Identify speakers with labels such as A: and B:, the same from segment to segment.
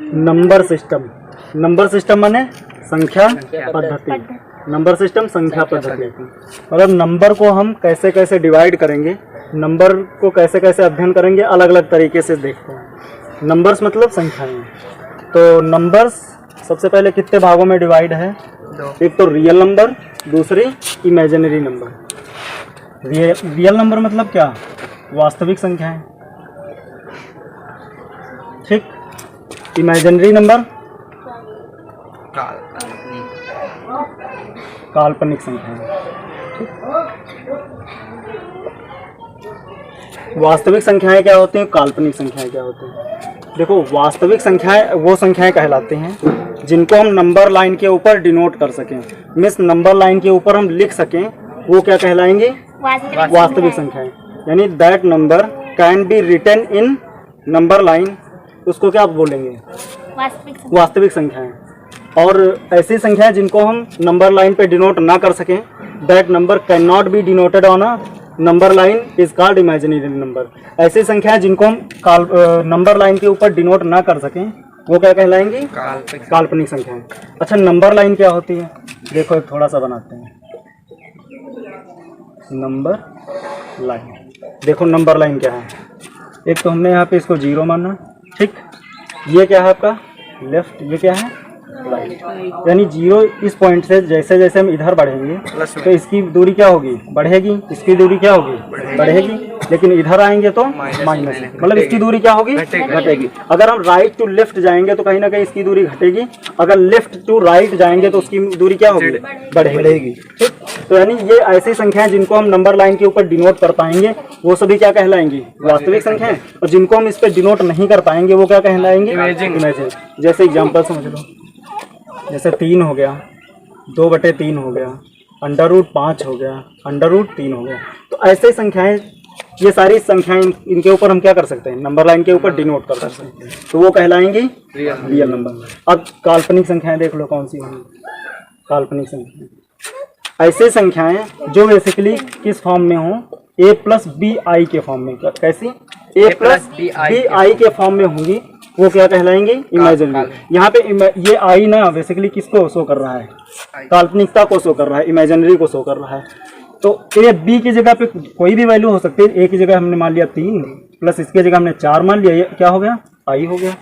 A: Number system. Number system माने संख्या पद्धति। नंबर सिस्टम संख्या पद्धति मतलब नंबर को हम कैसे कैसे डिवाइड करेंगे, नंबर को कैसे कैसे अध्ययन करेंगे, अलग अलग तरीके से देखते हैं। नंबर्स मतलब संख्याएं। तो नंबर्स सबसे पहले कितने भागों में डिवाइड है? एक तो रियल नंबर, दूसरी इमेजिनरी नंबर। रियल नंबर मतलब क्या? वास्तविक संख्याएं, ठीक। इमेजिनरी नंबर काल्पनिक संख्याएं, वास्तविक संख्याएं क्या होती हैं, काल्पनिक संख्याएं क्या होती हैं? देखो, वास्तविक संख्याएं वो संख्याएं कहलाती हैं जिनको हम नंबर लाइन के ऊपर डिनोट कर सकें, मीन्स नंबर लाइन के ऊपर हम लिख सकें, वो क्या कहलाएंगे? वास्तविक संख्याएं। यानी that number can be written in number line, उसको क्या बोलेंगे? वास्तविक संख्याएं। और ऐसी संख्याएं जिनको हम नंबर लाइन पे डिनोट ना कर सकें, that number cannot B denoted on a number line is called imaginary number. ऐसी संख्याएं जिनको हम नंबर लाइन के ऊपर डिनोट ना कर सकें, वो क्या कहलाएंगी? काल्पनिक संख्याएं। अच्छा, नंबर लाइन क्या होती है? देखो एक थोड़ा सा बनाते हैं नंबर लाइन। देखो नंबर लाइन क्या है? एक तो हमने यहाँ पे इसको 0 माना, ठीक। ये क्या है आपका लेफ्ट, ये क्या है राइट। यानी 0 इस पॉइंट से जैसे जैसे हम इधर बढ़ेंगे तो इसकी दूरी क्या होगी? बढ़ेगी। इसकी दूरी क्या होगी? बढ़ेगी। लेकिन इधर आएंगे तो माइनस, मतलब इसकी दूरी क्या होगी? घटेगी। अगर हम राइट टू लेफ्ट जाएंगे तो कहीं ना कहीं इसकी दूरी घटेगी, अगर लेफ्ट टू राइट जाएंगे तो उसकी दूरी क्या होगी? बढ़ेगी, ठीक। तो यानी ये ऐसी संख्याएं जिनको हम नंबर लाइन के ऊपर डिनोट कर पाएंगे वो सभी क्या कहलाएंगी? वास्तविक संख्याएं। और जिनको हम इस पर डिनोट नहीं कर पाएंगे वो क्या कहलाएंगे? इमेजिन। जैसे एग्जाम्पल समझ लो, जैसे 3 हो गया, 2/3 हो गया, √5 हो गया, √3 हो गया। तो ऐसे संख्याएं, ये सारी संख्याएं, इनके ऊपर हम क्या कर सकते हैं? नंबर लाइन के ऊपर डिनोट कर सकते हैं, तो वो कहलाएंगी रियल नंबर। अब काल्पनिक संख्याएं देख लो कौन सी होंगी। काल्पनिक संख्याएं ऐसे संख्याएं जो बेसिकली किस फॉर्म में हो? a+bi के फॉर्म में। कैसी? a+bi के फॉर्म में होंगी, वो क्या कहलाएंगे? इमेजिनरी। यहाँ पे ये आई ना बेसिकली किसको शो कर रहा है? काल्पनिकता को शो कर रहा है, इमेजिनरी को शो कर रहा है। तो ए बी की जगह पे कोई भी वैल्यू हो सकती है। ए की जगह हमने मान लिया 3 प्लस इसके जगह हमने 4 मान लिया, ये क्या हो गया? आई हो गया।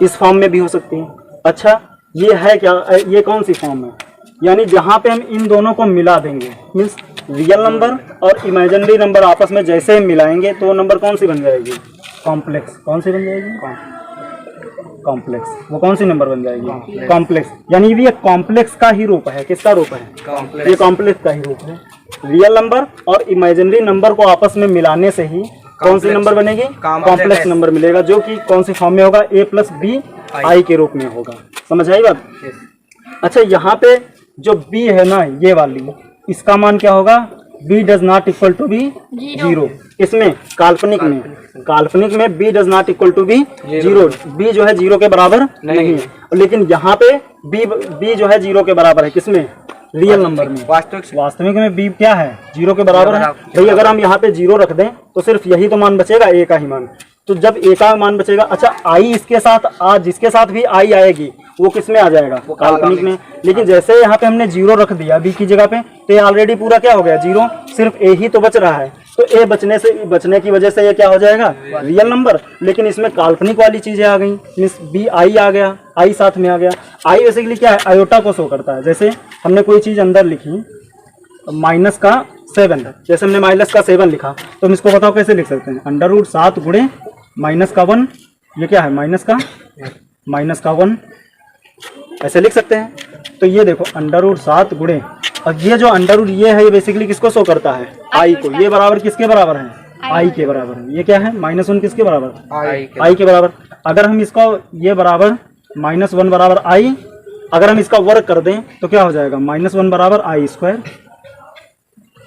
A: इस फॉर्म में भी हो सकती है। अच्छा, ये है क्या? ये कौन सी फॉर्म है? यानी जहाँ पे हम इन दोनों को मिला देंगे, मीन्स रियल नंबर और इमेजिनरी नंबर आपस में जैसे हम मिलाएंगे तो नंबर कौन सी बन जाएगी? कॉम्प्लेक्स। कौन सी बन जाएगी? कॉम्प्लेक्स। वो कौन सी नंबर बन जाएगी? कॉम्प्लेक्स। यानी भी ये कॉम्प्लेक्स का ही रूप है। किसका रूप है? ये कॉम्प्लेक्स का ही रूप है। रियल नंबर और इमेजिनरी नंबर को आपस में मिलाने से ही कौन सी नंबर बनेगी? कॉम्प्लेक्स नंबर मिलेगा, जो कि कौन सी फॉर्म में होगा? a+bi के रूप में होगा। समझ आई बात? अच्छा, यहाँ पे जो b है ना, ये वाली, इसका मान क्या होगा? b does not equal to be 0। इसमें काल्पनिक में b does not equal to be 0। b जो है 0 के बराबर नहीं है। लेकिन यहाँ पे b जो है 0 के बराबर है। किसमें? रियल नंबर में। वास्तविक में b क्या है? 0 के बराबर है। भाई अगर हम यहाँ पे 0 रख दें तो सिर्फ यही तो मान बचेगा, a का ही मान। तो जब a का मान बचेगा, अच्छा i इसके साथ, जिसके साथ भी i आएगी वो किस में आ जाएगा? काल्पनिक में। लेकिन जैसे यहाँ पे हमने 0 रख दिया b की जगह पे, तो ये ऑलरेडी पूरा क्या हो गया? 0। सिर्फ a ही तो बच रहा है, तो a बचने की वजह से ये क्या हो जाएगा? Real number. लेकिन इसमें काल्पनिक वाली चीजें आ गई, मीन्स b i आ गया, i साथ में आ गया। i बेसिकली क्या है? आयोटा को शो करता है। जैसे हमने कोई चीज अंदर लिखी -7, जैसे हमने -7 लिखा, तो हम इसको बताओ कैसे लिख सकते हैं? √7 गुणे -1, ये क्या है? -1, ऐसे लिख सकते हैं। तो ये देखो √7 गुणे, और ये जो अंडर ये है, ये बेसिकली किसको शो करता है? आई को। ये बराबर किसके बराबर है? आई के बराबर है। ये क्या है? -1 किसके बराबर? आई के बराबर। अगर हम इसको ये बराबर -1 बराबर आई, अगर हम इसका वर्ग कर दें तो क्या हो जाएगा? -1 बराबर i²।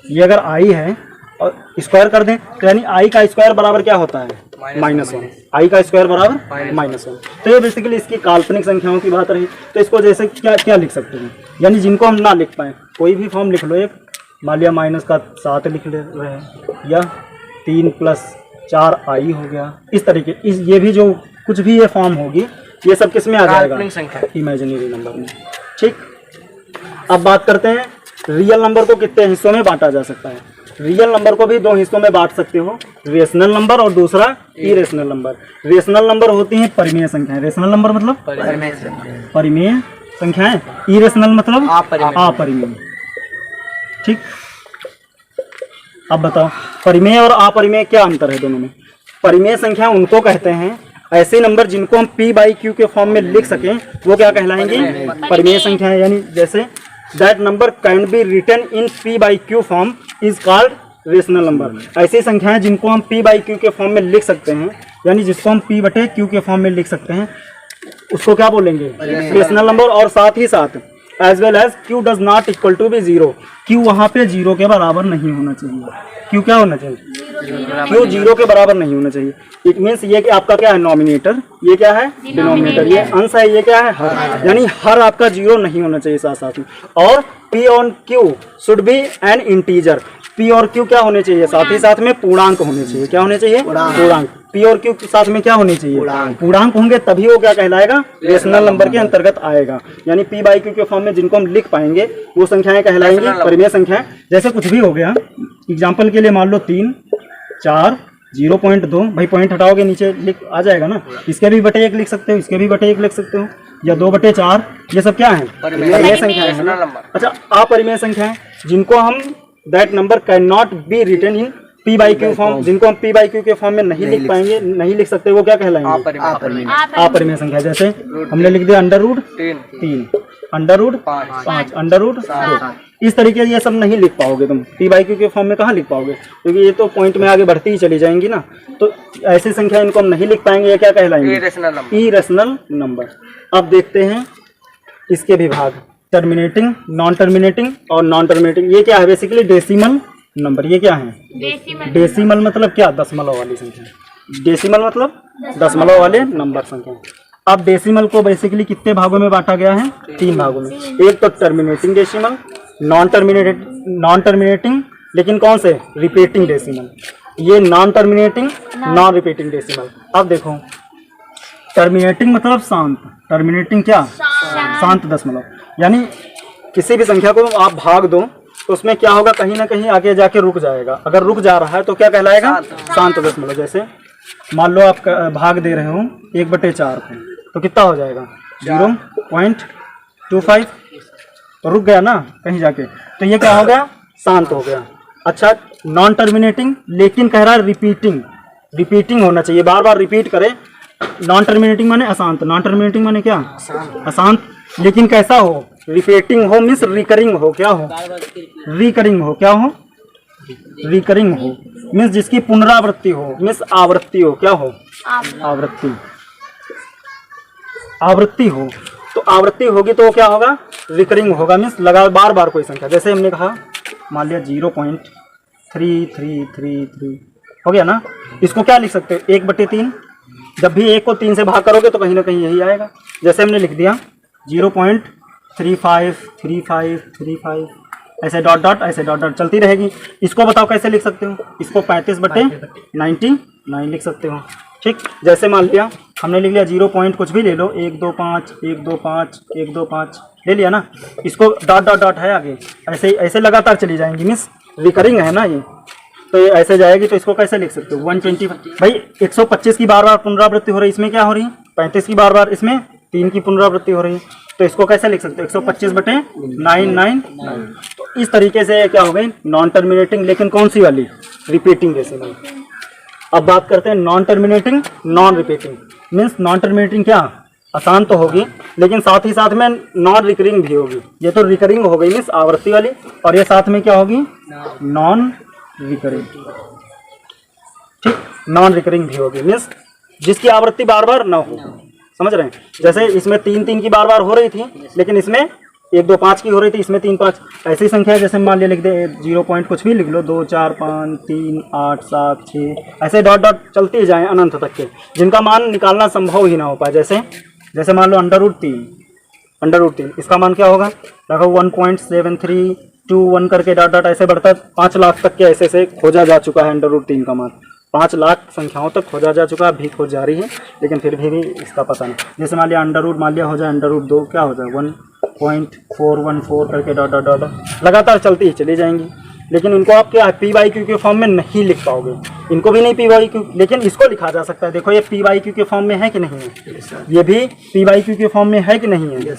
A: ये अगर आई है और स्क्वायर कर दें तो यानी आई का स्क्वायर बराबर क्या होता है? -1। आई का स्क्वायर बराबर -1। तो ये बेसिकली इसकी काल्पनिक संख्याओं की बात रही। तो इसको जैसे क्या लिख सकते हैं? यानी जिनको हम ना लिख पाए, कोई भी फॉर्म लिख लो। एक मान लिया -7 लिख ले रहे हैं, या 3 + 4i हो गया। इस तरीके ये भी जो कुछ भी ये फॉर्म होगी, ये सब किस में आ जाएगा?
B: काल्पनिक संख्या,
A: इमेजिनरी नंबर में। ठीक, अब बात करते हैं रियल नंबर को कितने हिस्सों में बांटा जा सकता है। रियल नंबर को भी दो हिस्सों में बांट सकते हो, रेशनल नंबर और दूसरा इरेशनल नंबर। रेशनल नंबर होती हैं परिमेय संख्याएं। रेशनल नंबर मतलब परिमेय संख्याएं, इरेशनल मतलब अपरिमेय। ठीक, अब बताओ परिमेय और अपरिमेय क्या अंतर है दोनों में? परिमेय संख्या उनको कहते हैं ऐसे नंबर जिनको हम p बाई क्यू के फॉर्म में लिख सकें, वो क्या कहलाएंगे? परिमेय संख्याएं। यानी जैसे that number can be written in p by q form is called rational number. ऐसी संख्याएं जिनको हम p बाई क्यू के फॉर्म में लिख सकते हैं, यानी जिसको हम p बटे क्यू के फॉर्म में लिख सकते हैं, उसको क्या बोलेंगे? Rational number. और साथ ही साथ as well as q does not equal to be zero, q वहाँ पे जीरो के बराबर नहीं होना चाहिए। q क्या होना चाहिए? q जीरो के बराबर नहीं होना चाहिए। इट मीन्स ये कि आपका क्या है? नॉमिनेटर, ये क्या है? डिनोमिनेटर, ये अंश है, ये क्या है? हर। यानी हर आपका जीरो नहीं होना चाहिए साथ साथ ही। और p on q should be N integer. p और q क्या होने चाहिए? साथ ही साथ में पूर्णांक होने चाहिए। क्या होने चाहिए? पूर्णांक। p और q के साथ में क्या होने चाहिए? पूर्णांक होंगे, तभी वो क्या कहलाएगा? रेशनल नंबर के अंतर्गत आएगा। यानी p बाई क्यू के फॉर्म में जिनको हम लिख पाएंगे वो संख्याएं कहलाएंगी परिमेय संख्याएं। जैसे कुछ भी हो गया, एग्जाम्पल के लिए मान लो 3, 4, 0.2, भाई पॉइंट हटाओगे नीचे लिख आ जाएगा ना। इसके भी बटे 1 लिख सकते हो, इसके भी बटे 1 लिख सकते हो, या 2/4, ये सब क्या है? परिमेय संख्याएं है ना। अच्छा, अपरिमेय संख्याएं जिनको हम that number cannot be written in p by q form, जिनको हम p बाई क्यू के फॉर्म में नहीं लिख पाएंगे, नहीं लिख सकते, वो क्या कहलाएंगे? अपरिमेय संख्या। जैसे हमने लिख दिया √3, √5, √2। इस तरीके से ये सब नहीं लिख पाओगे तुम, p बाई क्यू के फॉर्म में कहाँ लिख पाओगे? क्योंकि ये तो पॉइंट में आगे बढ़ती ही चली जाएंगी ना। तो ऐसी संख्या इनको हम नहीं लिख पाएंगे, ये क्या कहलाएंगे? Irrational number. अब देखते हैं इसके विभाग, टर्मिनेटिंग, नॉन टर्मिनेटिंग और नॉन टर्मिनेटिंग। ये क्या है? Basically decimal number. ये क्या है? डेसिमल मतलब क्या? दशमलव वाली संख्या। डेसिमल मतलब दशमलव वाले नंबर संख्या। अब डेसिमल को बेसिकली कितने भागों में बांटा गया है? 3 भागों में। एक तो टर्मिनेटिंग डेसिमल, नॉन टर्मिनेटिंग लेकिन कौन से? Repeating decimal. ये non terminating, non repeating decimal. अब देखो, टर्मिनेटिंग मतलब शांत, टर्मिनेटिंग क्या? शांत दशमलव। यानी किसी भी संख्या को आप भाग दो तो उसमें क्या होगा? कहीं ना कहीं आगे जाके रुक जाएगा। अगर रुक जा रहा है तो क्या कहलाएगा? शांत दशमलव। जैसे मान लो आप भाग दे रहे हो 1/4 को, तो कितना हो जाएगा? 0.25, तो रुक गया ना कहीं जाके, तो ये क्या हो गया? शांत हो गया। अच्छा, नॉन टर्मिनेटिंग लेकिन कह रहा है रिपीटिंग होना चाहिए, बार बार रिपीट करे। नॉन टर्मिनेटिंग माने अशांत, नॉन टर्मिनेटिंग माने क्या? अशांत, लेकिन कैसा हो? रिपीटिंग हो, मीन्स रिकरिंग हो। क्या हो? रिकरिंग हो। क्या हो? रिकरिंग हो, मीन्स जिसकी पुनरावृत्ति हो, मीन्स आवृत्ति हो। क्या हो? आवृत्ति हो। तो आवृत्ति होगी तो क्या होगा? रिकरिंग होगा, मीन्स लगा बार बार कोई संख्या। जैसे हमने कहा मान लिया 0.3333 हो गया ना। इसको क्या लिख सकते हो? 1/3। जब भी 1 को 3 से भाग करोगे तो कहीं ना कहीं यही आएगा। जैसे हमने लिख दिया 0.353535, ऐसे डॉट डॉट, ऐसे डॉट डॉट चलती रहेगी। इसको बताओ कैसे लिख सकते हो? इसको 35/99 लिख सकते हो। ठीक, जैसे मान लिया हमने लिख लिया 0 पॉइंट कुछ भी ले लो, 125 125 125 ले लिया ना। इसको डॉट डॉट डॉट है आगे, ऐसे लगातार चली जाएंगी, मीन्स रिकरिंग है ना ये, तो ये ऐसे जाएगी। तो इसको कैसे लिख सकते हो? 125। भाई 125 की बार बार पुनरावृत्ति हो रही है, इसमें क्या हो रही है? 35 की बार बार, इसमें 3 की पुनरावृत्ति हो रही है। तो इसको कैसे लिख सकते हो? 125/999। तो इस तरीके से क्या हो गई? नॉन टर्मिनेटिंग, लेकिन कौन सी वाली? Repeating decimal. अब बात करते हैं non terminating, non repeating. Means non terminating क्या? अशांत तो होगी, लेकिन साथ ही साथ में नॉन रिकरिंग भी होगी। ये तो रिकरिंग हो गई, मीन्स आवृत्ति वाली, और ये साथ में क्या होगी? Non recurring. ठीक, नॉन रिकरिंग भी होगी, मीन्स जिसकी आवृत्ति बार बार ना हो। समझ रहे हैं? जैसे इसमें 3 की बार बार हो रही थी, लेकिन इसमें 125 की हो रही थी, इसमें 3-5। ऐसी संख्या जैसे मान लिया लिख दे 0 पॉइंट कुछ भी लिख लो, 2 4 5 3 8 7 6, ऐसे डॉट डॉट चलते जाएं अनंत तक के, जिनका मान निकालना संभव ही ना हो पाए। जैसे मान लो √3, इसका मान क्या होगा? देखो 1.7321 करके डॉट डॉट ऐसे बढ़ता 5 लाख तक के ऐसे से खोजा जा चुका है √3 का मान। 5 लाख संख्याओं तक खोजा जा चुका है, अभी खोज जारी है, लेकिन फिर भी इसका पता नहीं। जैसे मान लिया अंडर रूट मान लिया हो जाए अंडर रूट 2 क्या हो जाए 1.414 करके डॉट डॉट डॉट लगातार चलती ही चली जाएंगी, लेकिन इनको आप क्या पी बाई क्यू के फॉर्म में नहीं लिख पाओगे, इनको भी नहीं पी बाई क्यू, लेकिन इसको लिखा जा सकता है। देखो ये पी बाई क्यू के फॉर्म में है कि नहीं है, ये भी पी बाई क्यू के फॉर्म में है कि नहीं है।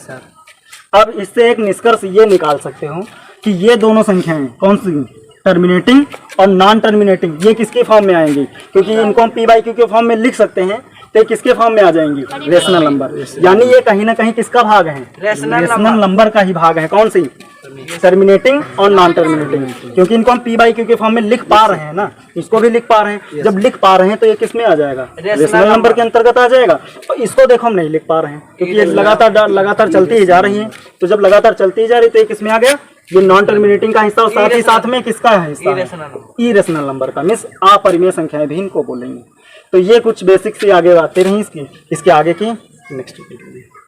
A: अब इससे एक निष्कर्ष ये निकाल सकते हो कि ये दोनों संख्याएं कौन सी, टर्मिनेटिंग और नॉन टर्मिनेटिंग, ये किसके फॉर्म में आएंगी, क्योंकि इनको हम पी बाई क्यू के फॉर्म में लिख सकते हैं, तो ये किसके फॉर्म में आ जाएंगी, रेशनल नंबर। यानी ये कहीं ना कहीं किसका भाग है, रेशनल नंबर का ही भाग है। कौन सी, टर्मिनेटिंग और नॉन टर्मिनेटिंग, क्योंकि इनको हम पी बाई क्यू के फॉर्म में लिख पा रहे हैं ना, इसको भी लिख पा रहे हैं। जब लिख पा रहे हैं तो ये किस में आ जाएगा, रेशनल नंबर के अंतर्गत आ जाएगा। और इसको देखो हम नहीं लिख पा रहे हैं क्योंकि ये लगातार चलती ही जा रही है, तो जब लगातार चलती ही जा रही है तो ये किस में आ गया, ये नॉन टर्मिनेटिंग का हिस्सा और साथ ही साथ में किसका है हिस्सा, इरेशनल नंबर का, मींस अपरिमेय संख्याएं भी इनको बोलेंगे। तो ये कुछ बेसिक से आगे बातें रही इसकी आगे की नेक्स्ट वीडियो में।